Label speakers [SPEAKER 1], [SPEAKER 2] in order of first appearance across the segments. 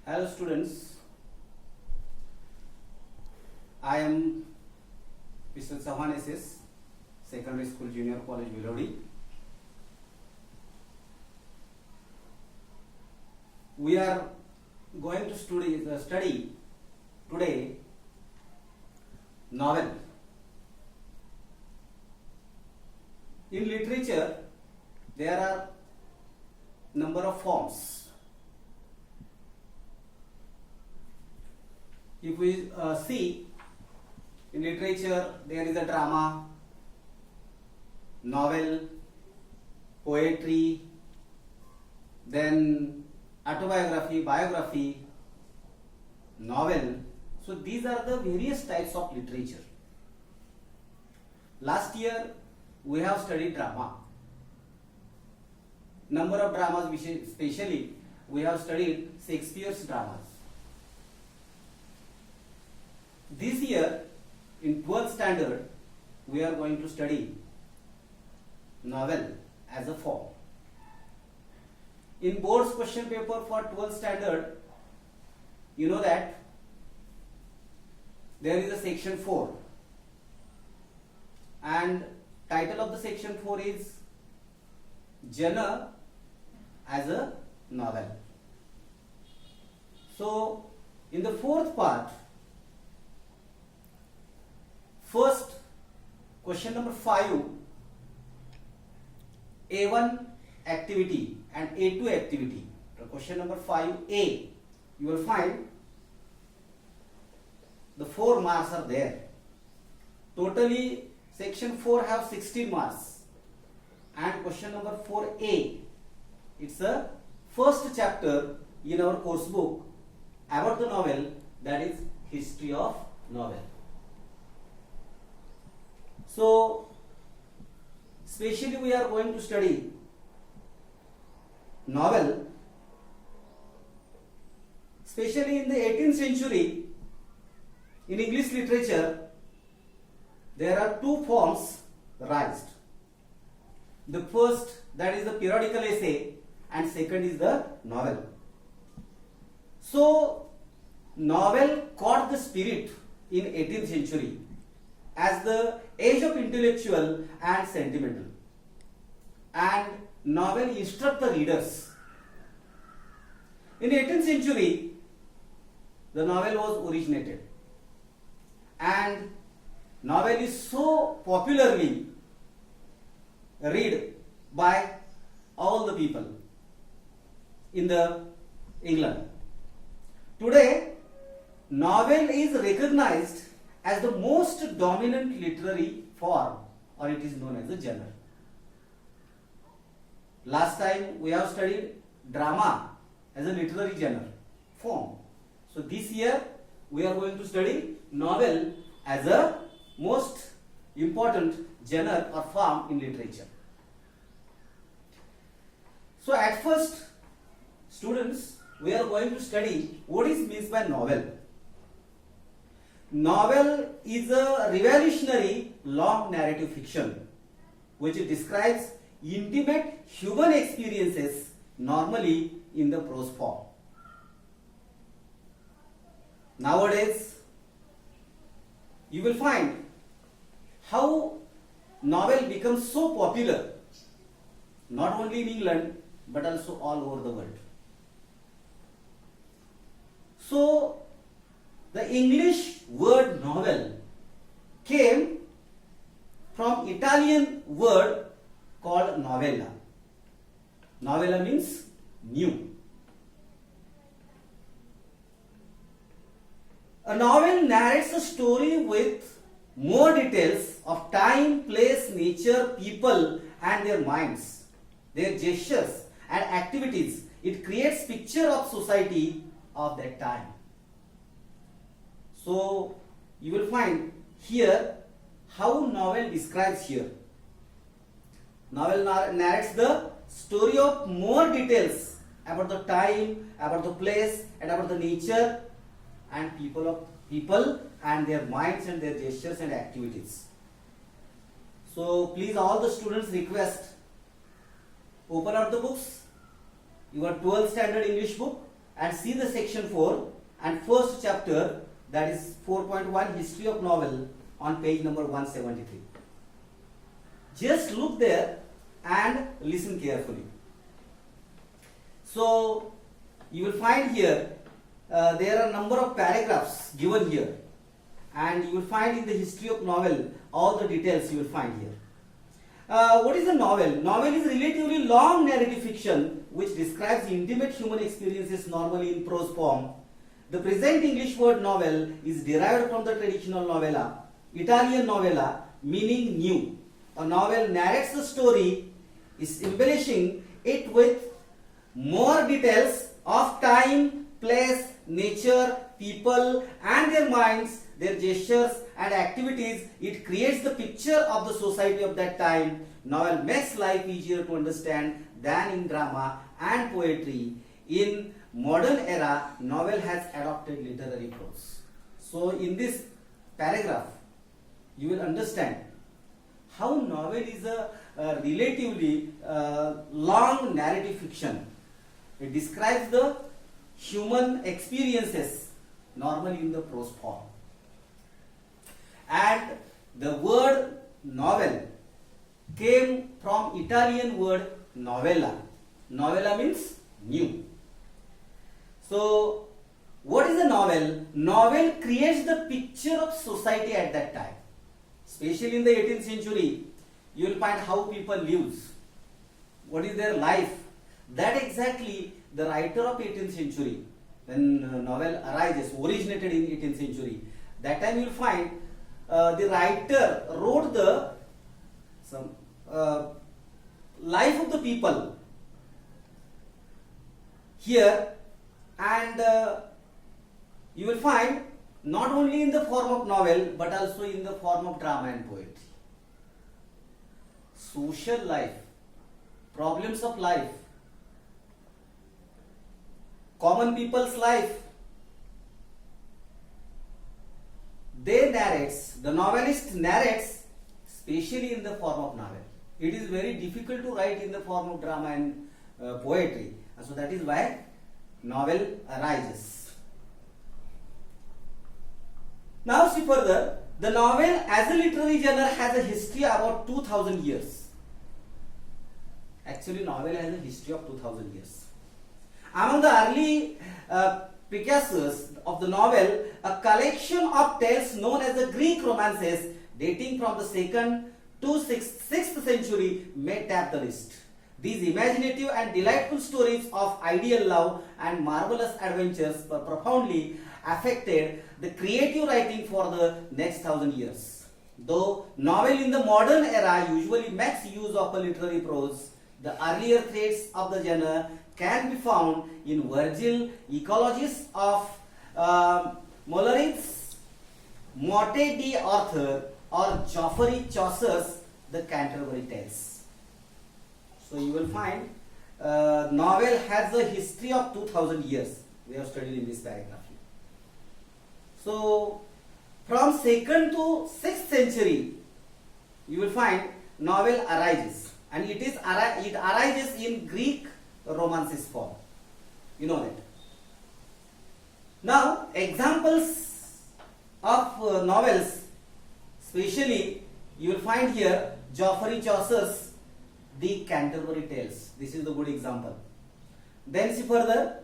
[SPEAKER 1] Hello students, I am Mr. Chauhan SS, Secondary School Junior College Vilodi. We are going to study today novel. In literature, there are number of forms. If we see in literature, there is a drama, novel, poetry, then autobiography, biography, novel. So these are the various types of literature. Last year we have studied drama. Number of dramas, especially we have studied Shakespeare's dramas. This year in 12th standard we are going to study novel as a form. In board's question paper for 12th standard, you know that there is a section 4 and title of the section 4 is genre as a novel. So in the fourth part, first question number 5, A1 activity and A2 activity. Question number 5A, you will find the 4 marks are there. Totally section 4 have 16 marks and question number 4A, it's the first chapter in our course book about the novel, that is history of novel. So specially we are going to study novel, especially in the 18th century. In English literature there are 2 forms raised. The first, that is the periodical essay, and second is the novel. So novel caught the spirit in 18th century as the age of intellectual and sentimental, and novel instruct the readers. In 18th century the novel was originated and novel is so popularly read by all the people in the England. Today novel is recognized as the most dominant literary form, or it is known as a genre. Last time we have studied drama as a literary genre form. So this year we are going to study novel as a most important genre or form in literature. So at first, students, we are going to study what is meant by novel. Novel is a revolutionary long narrative fiction which describes intimate human experiences, normally in the prose form. Nowadays, you will find how novel becomes so popular, not only in England but also all over the world. So the English word novel came from Italian word called novella. Novella means new. A novel narrates a story with more details of time, place, nature, people and their minds, their gestures and activities. It creates picture of society of that time. So you will find here how novel describes here. Novel narrates the story of more details about the time, about the place and about the nature and people and their minds and their gestures and activities. So please, all the students request, open out the books, your 12th standard English book and see the section 4 and first chapter, that is 4.1 History of Novel, on page number 173. Just look there and listen carefully. So you will find here there are a number of paragraphs given here, and you will find in the history of novel all the details you will find here. What is a novel? Novel is relatively long narrative fiction which describes intimate human experiences normally in prose form. The present English word novel is derived from the traditional novella, Italian novella, meaning new. A novel narrates the story, is embellishing it with more details of time, place, nature, people and their minds, their gestures and activities. It creates the picture of the society of that time. Novel makes life easier to understand than in drama and poetry. In modern era, novel has adopted literary prose. So in this paragraph, you will understand how novel is a relatively long narrative fiction. It describes the human experiences normally in the prose form. And the word novel came from Italian word novella. Novella means new. So what is a novel? Novel creates the picture of society at that time. Especially in the 18th century, you will find how people live. What is their life? That exactly the writer of 18th century, when novel arises, originated in 18th century. That time you will find the writer wrote the life of the people here, and you will find not only in the form of novel but also in the form of drama and poetry. Social life, problems of life, common people's life, the novelist narrates, especially in the form of novel. It is very difficult to write in the form of drama and poetry. So that is why novel arises. Now see further, the novel as a literary genre has a history about 2000 years. Actually, novel has a history of 2000 years. Among the early precursors of the novel, a collection of tales known as the Greek romances dating from the 2nd to 6th century may tap the list. These imaginative and delightful stories of ideal love and marvelous adventures were profoundly affected the creative writing for the next 1000 years. Though novel in the modern era usually makes use of a literary prose, the earlier threads of the genre can be found in Virgil, Eclogues of Molière's Morte d'Arthur, or Geoffrey Chaucer's The Canterbury Tales. So you will find novel has a history of 2000 years. We have studied in this paragraph. So from 2nd to 6th century, you will find novel arises, and it arises in Greek romances form. You know that. Now examples of novels, especially you will find here Geoffrey Chaucer's The Canterbury Tales. This is the good example. Then see further,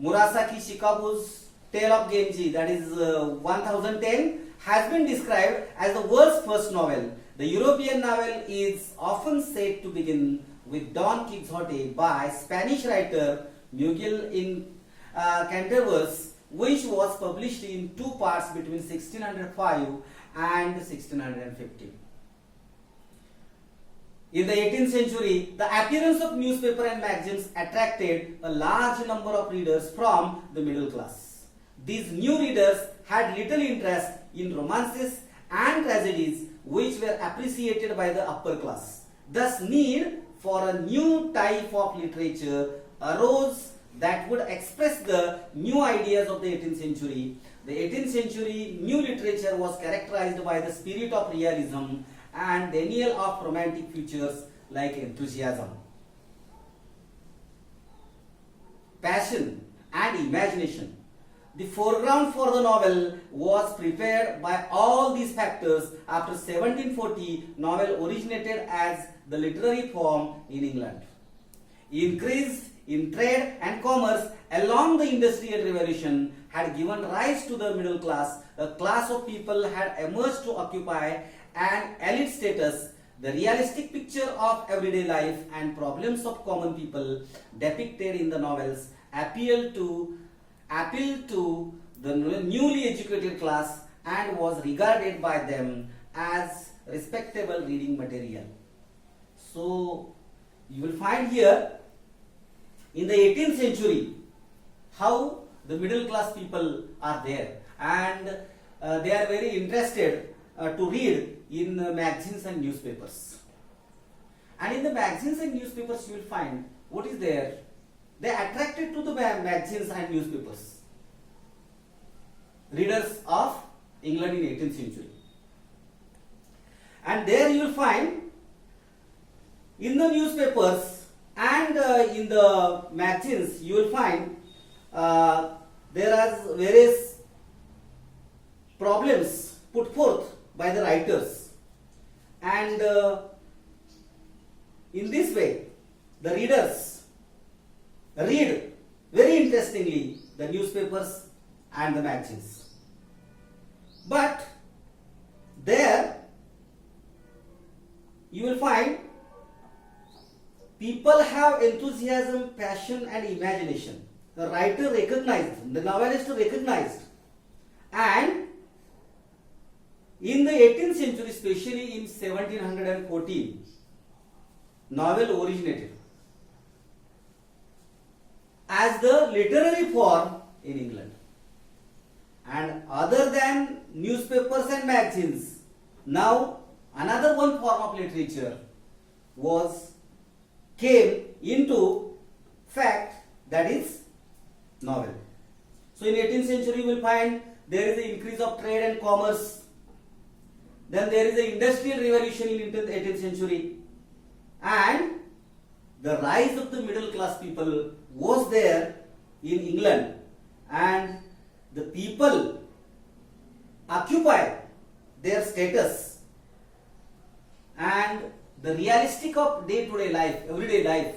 [SPEAKER 1] Murasaki Shikibu's Tale of Genji, that is 1010, has been described as the world's first novel. The European novel is often said to begin with Don Quixote by Spanish writer Miguel in Cervantes, which was published in 2 parts between 1605 and 1650. In the 18th century, the appearance of newspaper and magazines attracted a large number of readers from the middle class. These new readers had little interest in romances and tragedies, which were appreciated by the upper class. Thus, need for a new type of literature arose that would express the new ideas of the 18th century. The 18th century new literature was characterized by the spirit of realism and denial of romantic features like enthusiasm, passion and imagination. The foreground for the novel was prepared by all these factors. After 1740, novel originated as the literary form in England. Increase in trade and commerce along the Industrial Revolution had given rise to the middle class. A class of people had emerged to occupy an elite status. The realistic picture of everyday life and problems of common people depicted in the novels appealed to the newly educated class and was regarded by them as respectable reading material. So you will find here in the 18th century how the middle class people are there, and they are very interested to read in magazines and newspapers. And in the magazines and newspapers you will find what is there. They are attracted to the magazines and newspapers. Readers of England in 18th century. And there you will find in the newspapers and in the magazines you will find there are various problems put forth by the writers, and in this way the readers read very interestingly the newspapers and the magazines. But there you will find people have enthusiasm, passion and imagination. The writer recognized, the novelist recognized, and in the 18th century, especially in 1714, novel originated as the literary form in England. And other than newspapers and magazines, now another one form of literature came into fact, that is novel. So in 18th century you will find there is an increase of trade and commerce. Then there is the Industrial Revolution in 18th century, and the rise of the middle class people was there in England, and the people occupy their status, and the realistic of day-to-day life, everyday life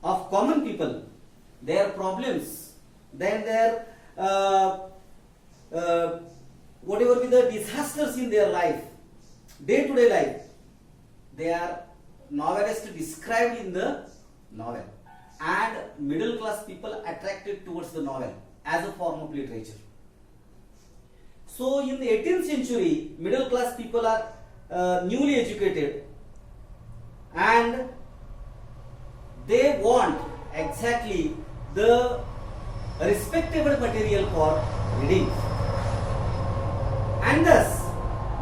[SPEAKER 1] of common people, their problems, then their whatever be the disasters in their life, day-to-day life, they are novelists described in the novel, and middle class people attracted towards the novel as a form of literature. So in the 18th century, middle class people are newly educated, and they want exactly the respectable material for reading, and thus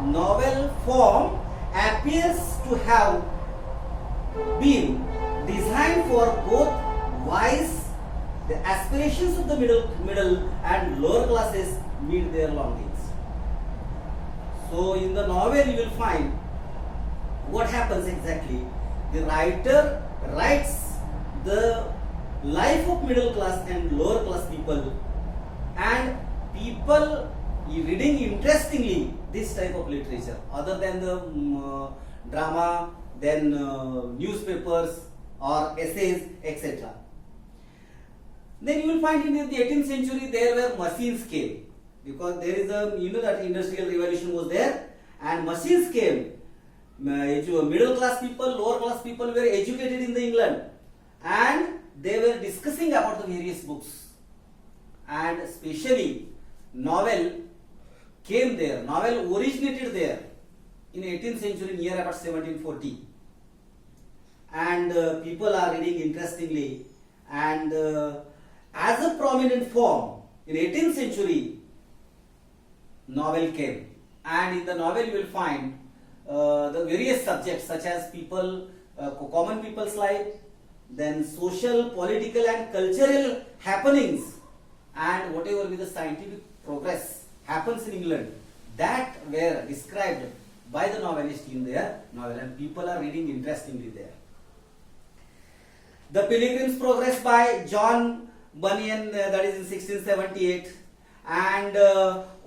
[SPEAKER 1] novel form appears to have been designed for both wise. The aspirations of the middle and lower classes meet their longings. So in the novel you will find what happens exactly. The writer writes the life of middle class and lower class people, and people reading interestingly this type of literature other than the drama, then newspapers or essays, etc. Then you will find in the 18th century there were machines came, because there is a that Industrial Revolution was there, and machines came. Middle class people, lower class people were educated in the England, and they were discussing about the various books, and especially novel came there. Novel originated there in 18th century near about 1740, and people are reading interestingly, and as a prominent form in 18th century novel came, and in the novel you will find the various subjects such as common people's life, then social, political and cultural happenings, and whatever with the scientific progress happens in England, that were described by the novelist in their novel, and people are reading interestingly there. The Pilgrim's Progress by John Bunyan, that is in 1678, and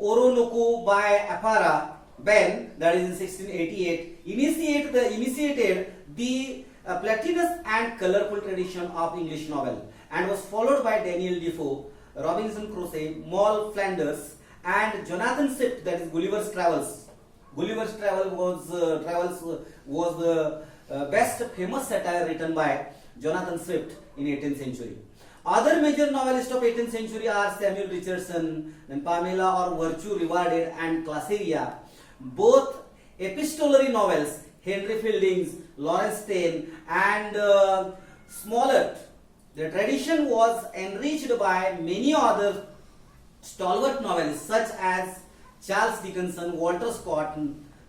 [SPEAKER 1] Oronoku by Apara Ben, that is in 1688, initiated the platinous and colorful tradition of English novel, and was followed by Daniel Defoe, Robinson Crusoe, Moll Flanders, and Jonathan Swift, that is Gulliver's Travels. Gulliver's Travels was the best famous satire written by Jonathan Swift in 18th century. Other major novelists of 18th century are Samuel Richardson, then Pamela or Virtue Rewarded, and Classeria. Both epistolary novels, Henry Fielding's, Lawrence Stane, and Smollett. The tradition was enriched by many other stalwart novelists such as Charles Dickinson, Walter Scott,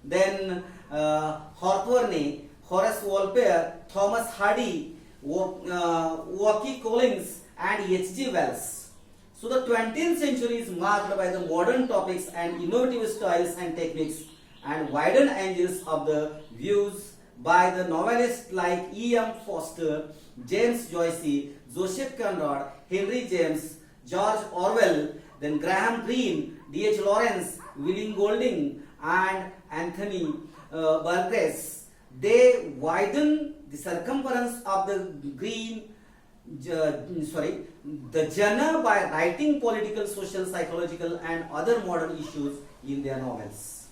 [SPEAKER 1] then Hawthorne, Horace Walpole, Thomas Hardy, Walkie Collins, and H.G. Wells. So the 20th century is marked by the modern topics and innovative styles and techniques, and widened angles of the views by the novelists like E.M. Forster, James Joyce, Joseph Conrad, Henry James, George Orwell, then Graham Greene, D.H. Lawrence, William Golding, and Anthony Burgess. They widen the circumference of the genre by writing political, social, psychological, and other modern issues in their novels.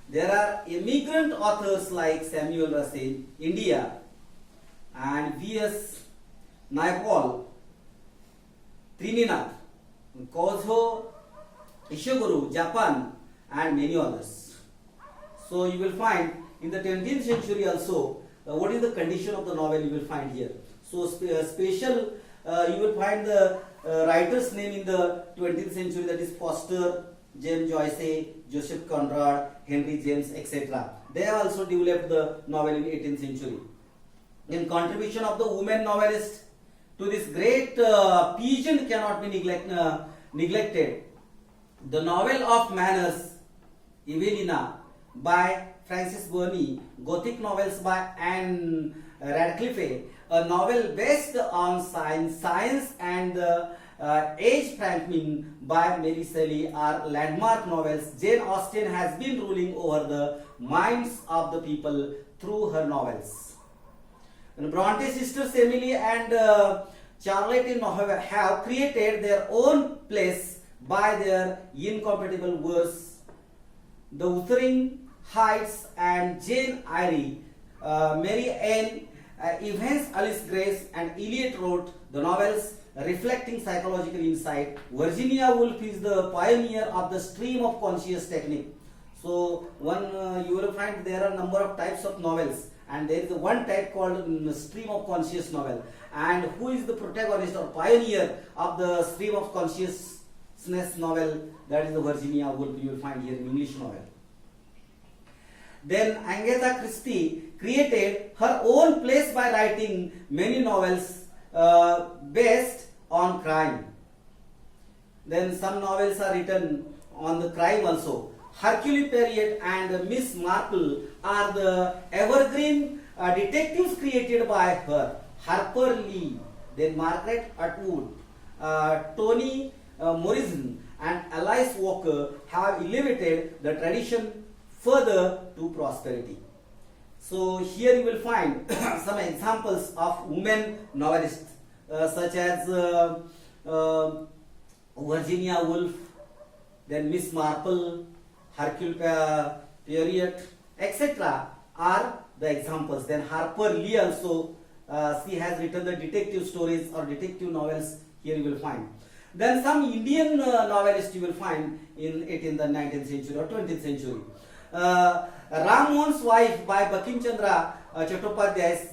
[SPEAKER 1] There are immigrant authors like Samuel Russell, India, and V.S. Naipaul, Trinidad, Kozo Ishiguro, Japan, and many others. So you will find in the 20th century also, what is the condition of the novel you will find here. So special, you will find the writer's name in the 20th century, that is Foster, James Joyce, Joseph Conrad, Henry James, etc. They have also developed the novel in 18th century. In contribution of the women novelist to this great pageant cannot be neglected. The novel of manners, Evelina, by Frances Burney, Gothic novels by Anne Radcliffe, a novel based on science and the Age Franklin by Mary Shelley are landmark novels. Jane Austen has been ruling over the minds of the people through her novels. And Bronte's sisters Emily and Charlotte have created their own place by their incompatible verse. The Wuthering Heights and Jane Eyre, Mary Ann Evans, Alice Grace, and Eliot wrote the novels reflecting psychological insight. Virginia Woolf is the pioneer of the stream of conscious technique. So you will find there are a number of types of novels, and there is one type called stream of conscious novel. And who is the protagonist or pioneer of the stream of consciousness novel? That is the Virginia Woolf. You will find here in English novel. Then Agatha Christie created her own place by writing many novels based on crime. Then some novels are written on the crime also. Hercule Poirot and Miss Marple are the evergreen detectives created by her. Harper Lee, then Margaret Atwood, Toni Morrison, and Alice Walker have elevated the tradition further to prosperity. So here you will find some examples of women novelists such as Virginia Woolf, then Miss Marple, Hercule Poirot, etc. are the examples. Then Harper Lee also, she has written the detective stories or detective novels. Here you will find. Then some Indian novelists you will find in 18th and 19th century or 20th century. Ram Mohan's Wife by Bankim Chandra Chattopadhyay,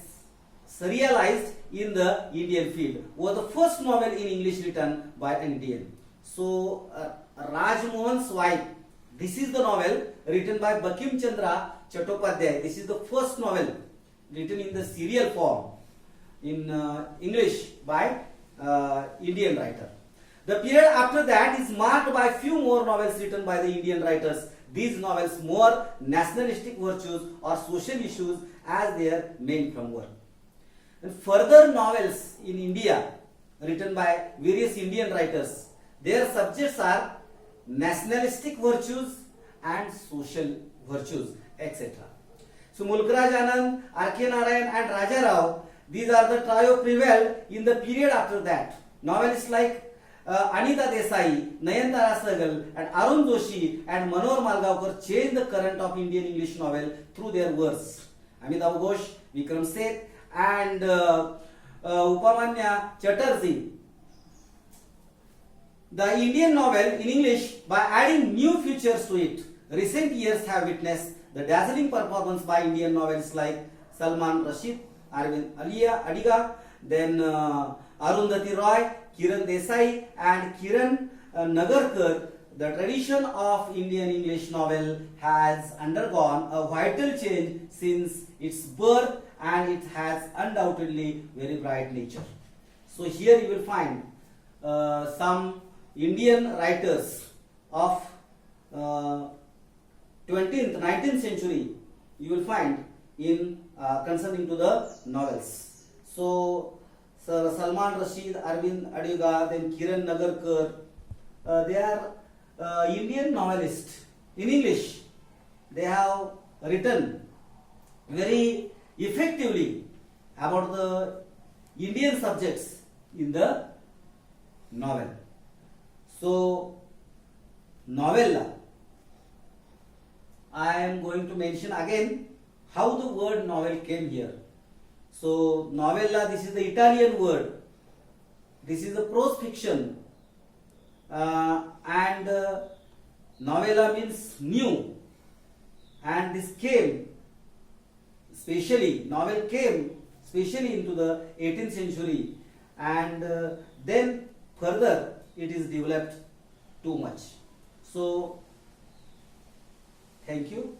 [SPEAKER 1] serialized in the Indian field, was the first novel in English written by an Indian. So Raj Mohan's Wife, this is the novel written by Bankim Chandra Chattopadhyay. This is the first novel written in the serial form in English by Indian writer. The period after that is marked by few more novels written by the Indian writers. These novels more nationalistic virtues or social issues as their main framework. And further novels in India written by various Indian writers. Their subjects are nationalistic virtues and social virtues, etc. So Mulkraj Anand, R.K. Narayan and Raja Rao, these are the trio prevailed in the period after that. Novelists like Anita Desai, Nayantara Sahgal and Arun Joshi and Manohar Malgaonkar changed the current of Indian English novel through their verse. Amitav Ghosh, Vikram Seth and Upamanya Chatterjee. The Indian novel in English by adding new features to it. Recent years have witnessed the dazzling performance by Indian novelists like Salman Rashid, Arvind Adiga, then Arundhati Roy, Kiran Desai and Kiran Nagarkar. The tradition of Indian English novel has undergone a vital change since its birth and it has undoubtedly very bright nature. So here you will find some Indian writers of 20th, 19th century you will find in concerning to the novels. So Sir Salman Rashid, Arvind Adiga, then Kiran Nagarkar, they are Indian novelists in English. They have written very effectively about the Indian subjects in the novel. So novella, I am going to mention again how the word novel came here. So novella, this is the Italian word. This is a prose fiction. And novella means new, and this came specially, novel came specially into the 18th century, and then further it is developed too much. So thank you.